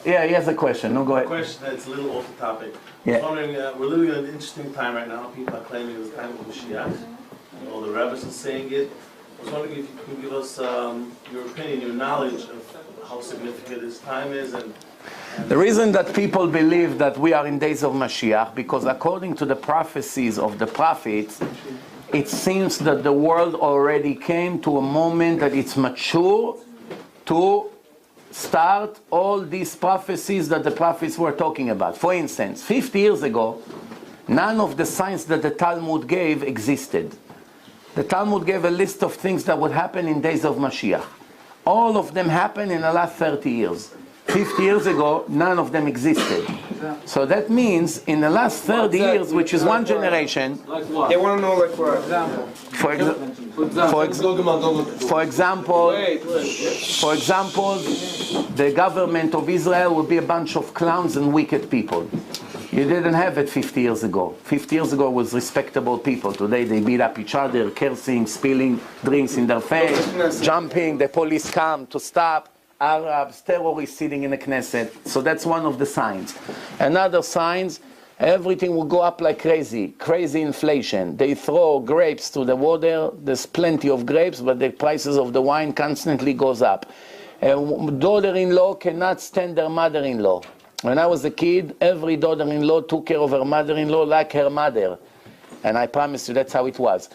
Yeah, he has a question. No, go ahead. A question that's a little off the topic. Yeah. I was wondering, we're living in an interesting time right now. People are claiming it's the time of Mashiach. All the rabbis are saying it. I was wondering if you could give us your opinion, your knowledge of how significant this time is. And the reason that people believe that we are in days of Mashiach, because according to the prophecies of the prophets, it seems that the world already came to a moment that it's mature to start all these prophecies that the prophets were talking about. For instance, 50 years ago, none of the signs that the Talmud gave existed. The Talmud gave a list of things that would happen in days of Mashiach. All of them happened in the last 30 years. 50 years ago, none of them existed. So that means in the last 30 years, which is one generation. They want to know, like, for example. For example, the government of Israel would be a bunch of clowns and wicked people. You didn't have it 50 years ago. 50 years ago was respectable people. Today they beat up each other, cursing, spilling drinks in their face, jumping, the police come to stop. Arabs, terrorists sitting in the Knesset. So that's one of the signs. Another signs, everything will go up like crazy. Crazy inflation. They throw grapes to the water. There's plenty of grapes, but the prices of the wine constantly goes up. Daughter-in-law cannot stand their mother-in-law. When I was a kid, every daughter-in-law took care of her mother-in-law like her mother. And I promise you that's how it was.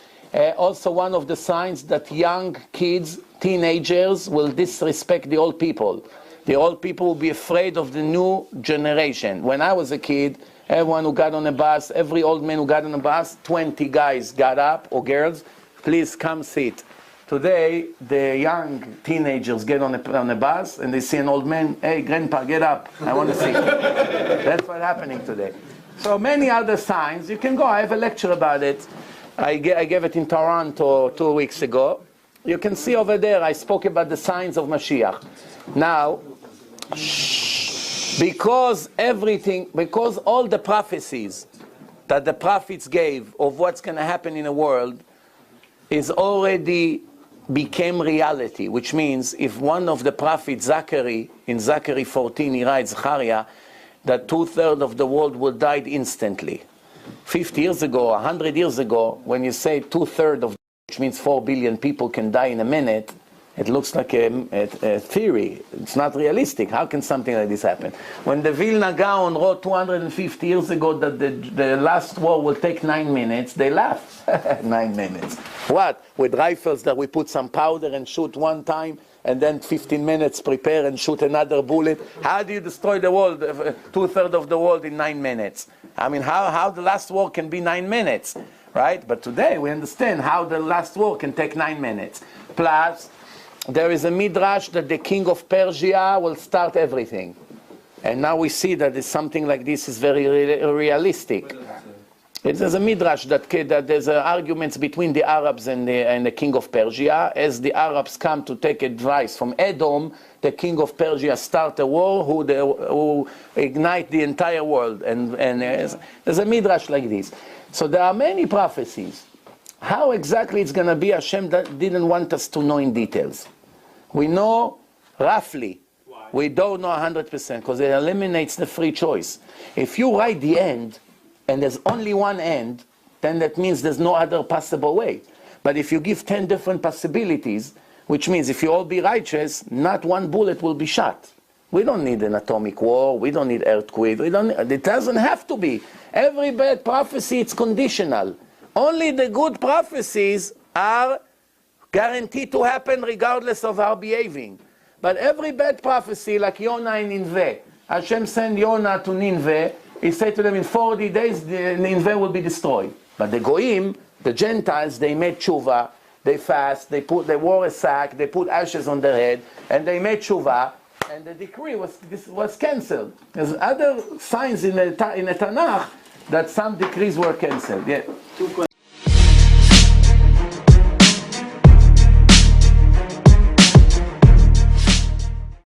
Also one of the signs that young kids, teenagers, will disrespect the old people. The old people will be afraid of the new generation. When I was a kid, everyone who got on a bus, every old man who got on a bus, 20 guys got up, or girls, please come sit. Today, the young teenagers get on a bus and they see an old man, hey, grandpa, get up, I want to sit. That's what's happening today. So many other signs. You can go, I have a lecture about it. I gave it in Toronto 2 weeks ago. You can see over there, I spoke about the signs of Mashiach. Now, because all the prophecies that the prophets gave of what's going to happen in the world is already became reality, which means if one of the prophets, Zachary, in Zachary 14, he writes, Zachariah, that 2/3 of the world will die instantly. 50 years ago, 100 years ago, when you say 2/3 of, which means 4 billion people can die in a minute, it looks like a theory. It's not realistic. How can something like this happen? When the Vilna Gaon wrote 250 years ago that the last war will take 9 minutes, they laughed. 9 minutes. What? With rifles that we put some powder and shoot one time, and then 15 minutes prepare and shoot another bullet? How do you destroy the world, 2/3 of the world in 9 minutes? I mean, how the last war can be 9 minutes, right? But today we understand how the last war can take 9 minutes. Plus, there is a midrash that the king of Persia will start everything. And now we see that something like this is very realistic. There's a midrash that there's arguments between the Arabs and the king of Persia. As the Arabs come to take advice from Edom, the king of Persia start a war who ignite the entire world. And there's a midrash like this. So there are many prophecies. How exactly it's going to be, Hashem didn't want us to know in details. We know roughly. We don't know 100% because it eliminates the free choice. If you write the end and there's only one end, then that means there's no other possible way. But if you give 10 different possibilities, which means if you all be righteous, not one bullet will be shot. We don't need an atomic war. We don't need earthquake. It doesn't have to be. Every bad prophecy, it's conditional. Only the good prophecies are guaranteed to happen regardless of our behaving. But every bad prophecy, like Yonah in Nineveh, Hashem sent Yonah to Nineveh. He said to them, in 40 days, Nineveh will be destroyed. But the Goyim, the Gentiles, they made tshuva, they fast, they wore a sack, they put ashes on their head, and they made tshuva, and the decree was cancelled. There's other signs in the Tanakh that some decrees were cancelled. Yeah.